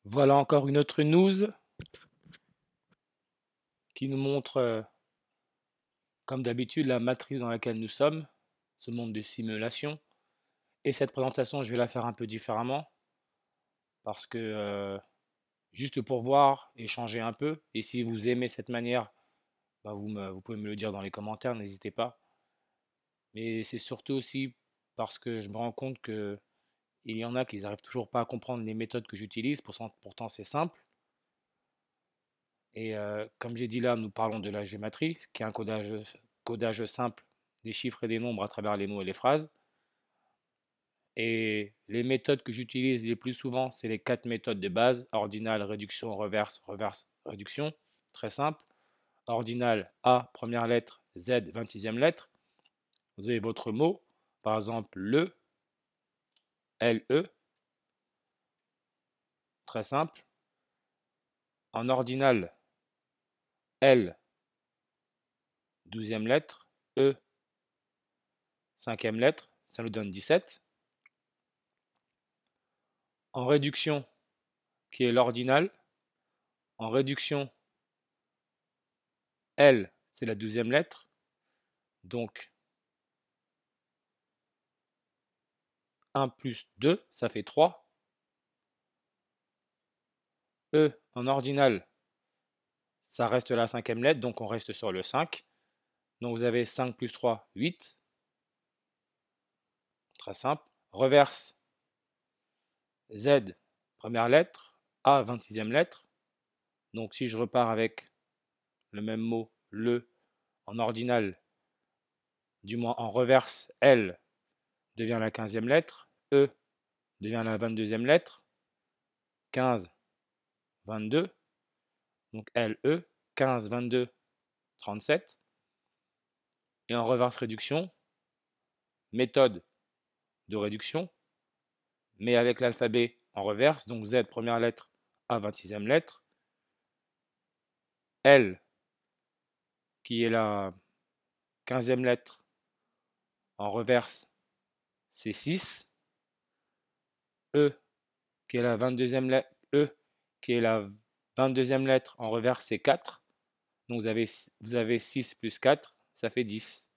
Voilà encore une autre news qui nous montre, comme d'habitude, la matrice dans laquelle nous sommes, ce monde de simulation. Et cette présentation, je vais la faire un peu différemment parce que juste pour voir, échanger un peu. Et si vous aimez cette manière, bah, vous pouvez me le dire dans les commentaires, n'hésitez pas. Mais c'est surtout aussi parce que je me rends compte que il y en a qui n'arrivent toujours pas à comprendre les méthodes que j'utilise. Pourtant, c'est simple. Et comme j'ai dit là, nous parlons de la gématrie, qui est un codage simple des chiffres et des nombres à travers les mots et les phrases. Et les méthodes que j'utilise les plus souvent, c'est les quatre méthodes de base, ordinal, réduction, reverse, reverse, réduction. Très simple. Ordinal, A, première lettre, Z, 26e lettre. Vous avez votre mot, par exemple le, LE, très simple. En ordinal, L, 12e lettre, E, 5e lettre, ça nous donne 17. En réduction, qui est l'ordinal, en réduction, L, c'est la 12e lettre. Donc 1 plus 2, ça fait 3. E en ordinal, ça reste la 5e lettre, donc on reste sur le 5. Donc vous avez 5 plus 3, 8. Très simple. Reverse, Z, première lettre, A, 26e lettre. Donc si je repars avec le même mot, le, en ordinal, du moins en reverse, L devient la 15e lettre, E devient la 22e lettre, 15, 22, donc LE, 15, 22, 37. Et en reverse réduction, méthode de réduction, mais avec l'alphabet en reverse, donc Z première lettre, A 26e lettre, L qui est la 15e lettre en reverse, c'est 6, E qui est la 22e lettre, E qui est la 22e lettre en reverse, c'est 4. Donc vous avez 6 plus 4, ça fait 10.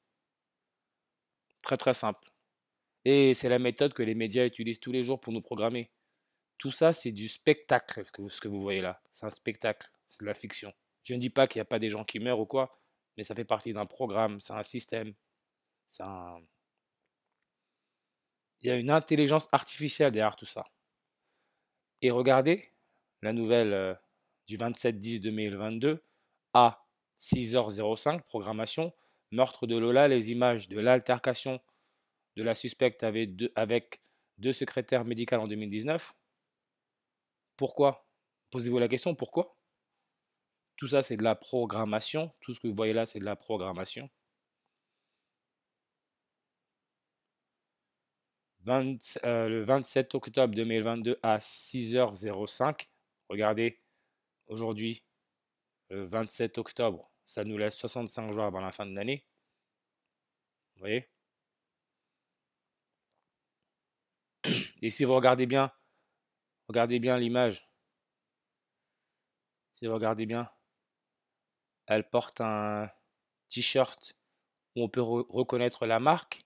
Très très simple. Et c'est la méthode que les médias utilisent tous les jours pour nous programmer. Tout ça, c'est du spectacle, ce que vous voyez là. C'est un spectacle, c'est de la fiction. Je ne dis pas qu'il n'y a pas des gens qui meurent ou quoi, mais ça fait partie d'un programme, c'est un système. c'est un- Il y a une intelligence artificielle derrière tout ça. Et regardez, la nouvelle du 27/10/2022, à 6h05, programmation, meurtre de Lola, les images de l'altercation de la suspecte avec deux secrétaires médicales en 2019. Pourquoi? Posez-vous la question, pourquoi? Tout ça, c'est de la programmation. Tout ce que vous voyez là, c'est de la programmation. Le 27 octobre 2022 à 6h05. Regardez, aujourd'hui, le 27 octobre, ça nous laisse 65 jours avant la fin de l'année. Vous voyez? Et si vous regardez bien l'image. Si vous regardez bien, elle porte un t-shirt où on peut reconnaître la marque.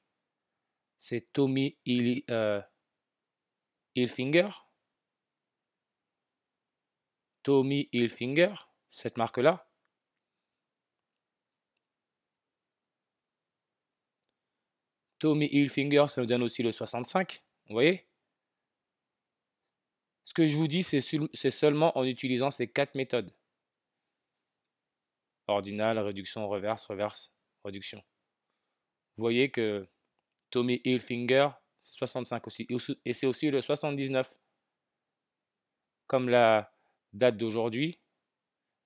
C'est Tommy Hilfiger. Tommy Hilfiger, cette marque-là. Tommy Hilfiger, ça nous donne aussi le 65. Vous voyez? Ce que je vous dis, c'est seulement en utilisant ces quatre méthodes. Ordinal, réduction, reverse, reverse, réduction. Vous voyez que Tommy Hilfiger, c'est 65 aussi. Et c'est aussi le 79. Comme la date d'aujourd'hui,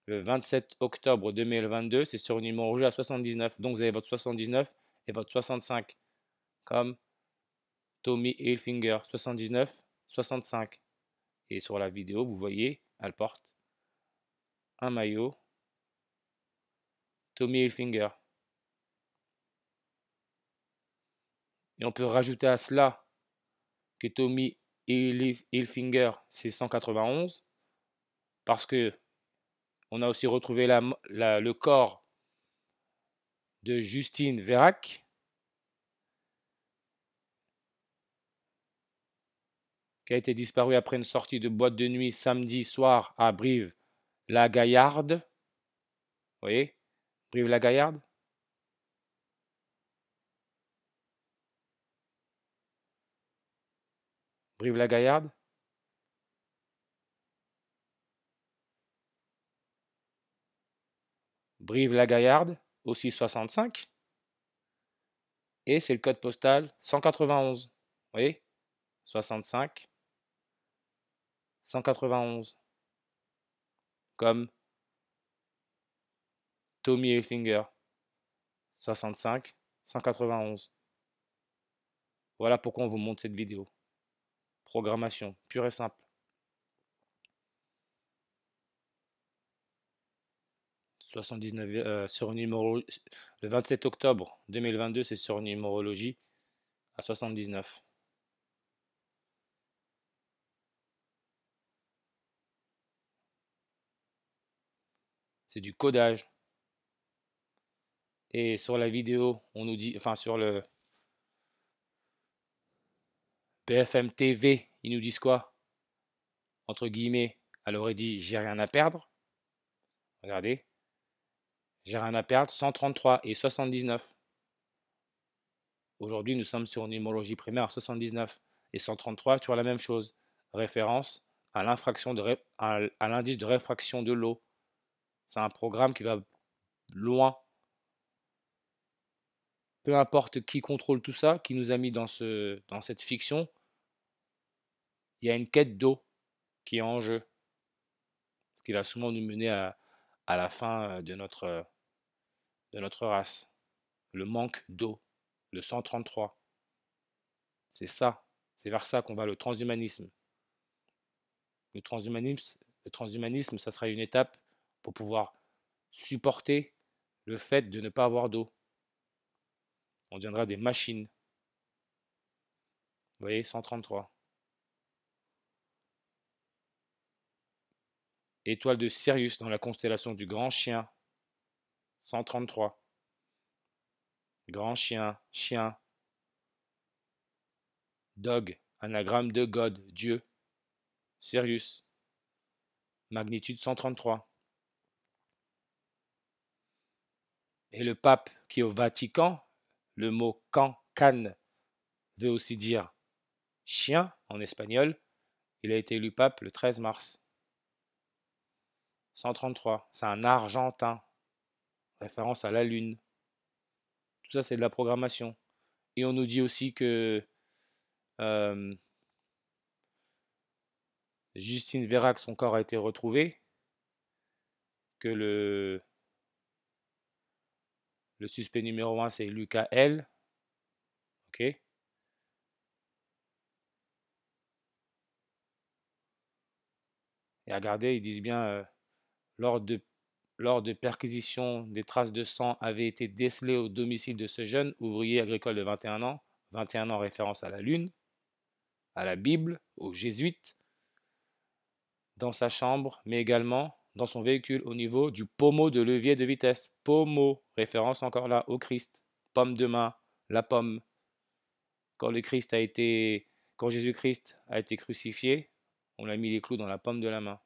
le 27 octobre 2022, c'est sur une numéro rouge à 79. Donc vous avez votre 79 et votre 65. Comme Tommy Hilfiger, 79, 65. Et sur la vidéo, vous voyez, elle porte un maillot Tommy Hilfiger. Et on peut rajouter à cela que Tommy Hilfiger, c'est 191. parce que on a aussi retrouvé le corps de Justine Vérac, qui a été disparue après une sortie de boîte de nuit samedi soir à Brive-la-Gaillarde. Vous voyez, Brive-la-Gaillarde. Brive-la-Gaillarde. Brive-la-Gaillarde, aussi 65. Et c'est le code postal 191. Vous voyez, 65, 191. Comme Tommy Hilfiger. 65, 191. Voilà pourquoi on vous montre cette vidéo. Programmation pure et simple. 79 sur le 27 octobre 2022, c'est sur numérologie à 79. C'est du codage. Et sur la vidéo, on nous dit, enfin sur le BFM TV, ils nous disent quoi? Entre guillemets, elle aurait dit j'ai rien à perdre. Regardez, j'ai rien à perdre, 133 et 79. Aujourd'hui, nous sommes sur une numérologie primaire 79 et 133, tu vois la même chose. Référence à l'infraction à l'indice de réfraction de l'eau. C'est un programme qui va loin. Peu importe qui contrôle tout ça, qui nous a mis dans cette fiction, il y a une quête d'eau qui est en jeu. Ce qui va souvent nous mener à la fin de notre race. Le manque d'eau, le 133. C'est ça, c'est vers ça qu'on va, le transhumanisme. Le transhumanisme, ça sera une étape pour pouvoir supporter le fait de ne pas avoir d'eau. On deviendra des machines. Vous voyez, 133. Étoile de Sirius dans la constellation du Grand Chien, 133. Grand Chien, chien. Dog, anagramme de God, Dieu. Sirius, magnitude 133. Et le pape qui est au Vatican, le mot can veut aussi dire chien en espagnol. Il a été élu pape le 13 mars. 133, c'est un Argentin, référence à la Lune. Tout ça, c'est de la programmation. Et on nous dit aussi que euh, Justine Vérac, son corps a été retrouvé, que le suspect numéro 1, c'est Lucas L. Ok. Et regardez, ils disent bien, lors de perquisition, des traces de sang avaient été décelées au domicile de ce jeune ouvrier agricole de 21 ans. 21 ans, référence à la Lune, à la Bible, aux Jésuites, dans sa chambre, mais également dans son véhicule au niveau du pommeau de levier de vitesse. Pommeau, référence encore là au Christ. Pomme de main, la pomme. Quand quand Jésus-Christ a été crucifié, on a mis les clous dans la pomme de la main.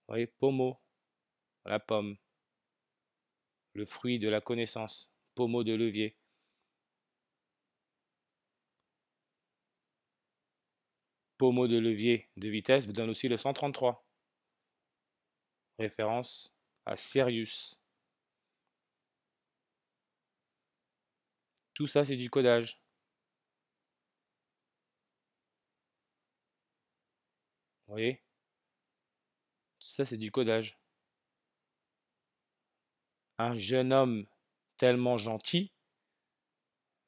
Vous voyez, pommeau, la pomme, le fruit de la connaissance, pommeau de levier. Pommeau de levier de vitesse vous donne aussi le 133. Référence à Sirius. Tout ça, c'est du codage. Vous voyez? Tout ça, c'est du codage. Un jeune homme tellement gentil,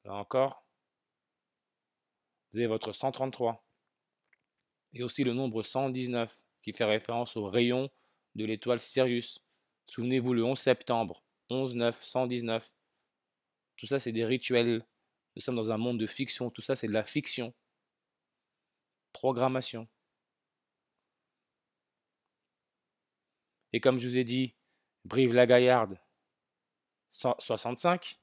là encore, vous avez votre 133. Et aussi le nombre 119, qui fait référence au rayon de l'étoile Sirius. Souvenez-vous, le 11 septembre, 11-9, 119. Tout ça, c'est des rituels. Nous sommes dans un monde de fiction. Tout ça, c'est de la fiction. Programmation. Et comme je vous ai dit, Brive-la-Gaillarde, 65.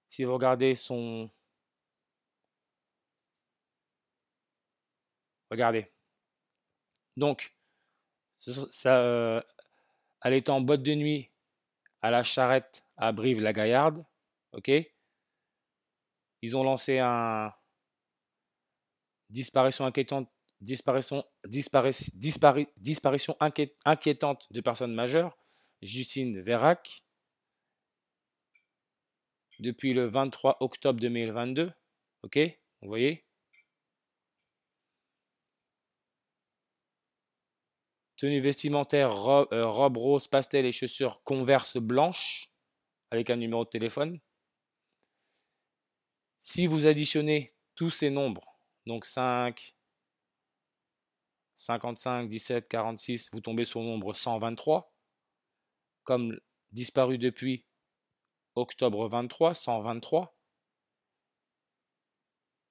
Si vous regardez son... Regardez. Donc, elle est en boîte de nuit à la Charrette à Brive-la-Gaillarde. Ok. Ils ont lancé un disparition inquiétante, disparition inquiétante de personnes majeures. Justine Vérac, depuis le 23 octobre 2022. Ok, vous voyez. Tenue vestimentaire, robe rose pastel et chaussures Converse blanches avec un numéro de téléphone. Si vous additionnez tous ces nombres, donc 5, 55, 17, 46, vous tombez sur le nombre 123. Comme disparu depuis octobre 23, 123.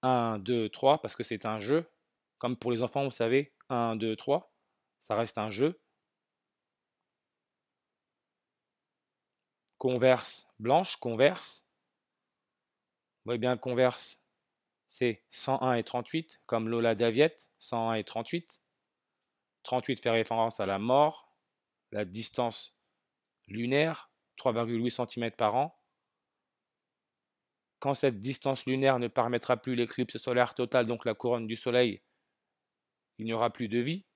1, 2, 3, parce que c'est un jeu. Comme pour les enfants, vous savez, 1, 2, 3, ça reste un jeu. Converse blanche, Converse. Vous voyez bien, Converse, c'est 101 et 38, comme Lola Daviette, 101 et 38. 38 fait référence à la mort, la distance lunaire, 3,8 cm par an. Quand cette distance lunaire ne permettra plus l'éclipse solaire totale, donc la couronne du soleil, il n'y aura plus de vie.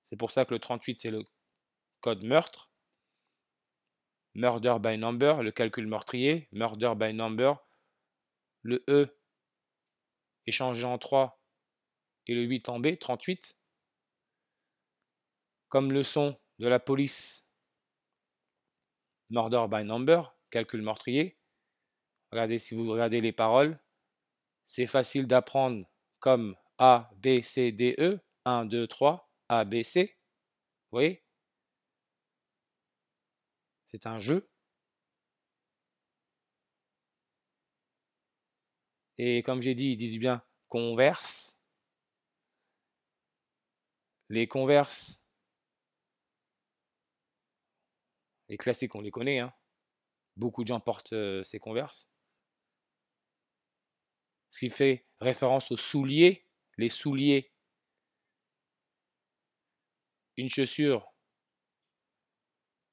C'est pour ça que le 38, c'est le code meurtre. Murder by number, le calcul meurtrier. Murder by number, le E est changé en 3 et le 8 en B, 38. Comme le son de la police, murder by number, calcul meurtrier. Regardez, si vous regardez les paroles, c'est facile d'apprendre comme A, B, C, D, E. 1, 2, 3, A, B, C. Vous voyez? C'est un jeu. Et comme j'ai dit, ils disent bien converse. Les converses, les classiques, on les connaît, hein. Beaucoup de gens portent ces converses. Ce qui fait référence aux souliers. Les souliers, une chaussure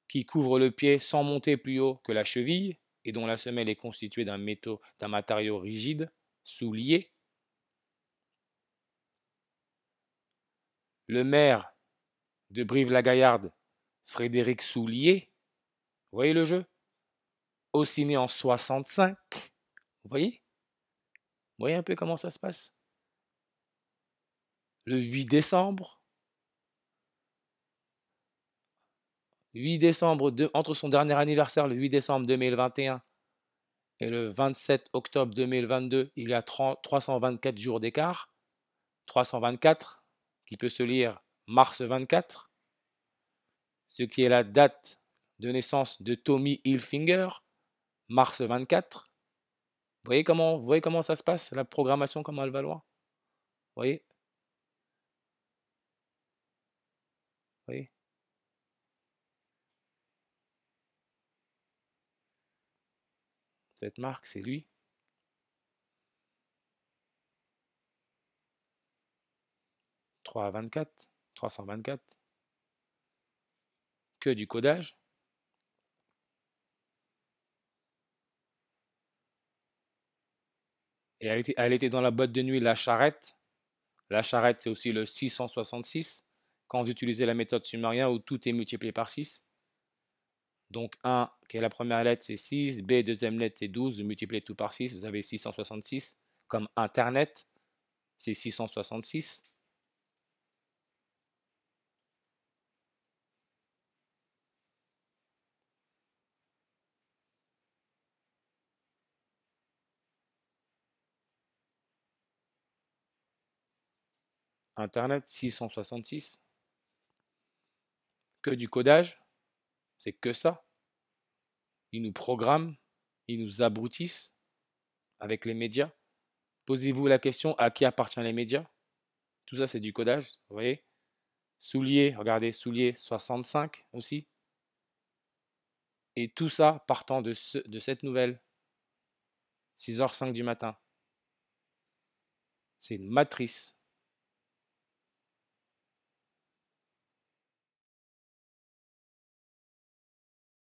qui couvre le pied sans monter plus haut que la cheville et dont la semelle est constituée d'un matériau rigide, soulier. Le maire de Brive-la-Gaillarde, Frédéric Soulier, vous voyez le jeu? Aussi né en 65, vous voyez? Vous voyez un peu comment ça se passe? Le 8 décembre, 8 décembre entre son dernier anniversaire, le 8 décembre 2021, et le 27 octobre 2022, il y a 324 jours d'écart. 324, qui peut se lire mars 24, ce qui est la date de naissance de Tommy Hilfiger, mars 24. Vous voyez comment ça se passe, la programmation, comment elle va loin? Vous voyez? Vous voyez? Cette marque, c'est lui. 3 à 24, 324. Que du codage. Et elle était dans la boîte de nuit La Charrette. La Charrette, c'est aussi le 666. Quand vous utilisez la méthode sumérien où tout est multiplié par 6. Donc 1, qui est la première lettre, c'est 6. B, deuxième lettre, c'est 12. Vous multipliez tout par 6, vous avez 666. Comme Internet, c'est 666. Internet, 666. Que du codage, c'est que ça. Ils nous programment, ils nous abrutissent avec les médias. Posez-vous la question à qui appartiennent les médias? Tout ça, c'est du codage, vous voyez? Soulier, regardez, soulier 65 aussi. Et tout ça partant de cette nouvelle, 6h05 du matin. C'est une matrice.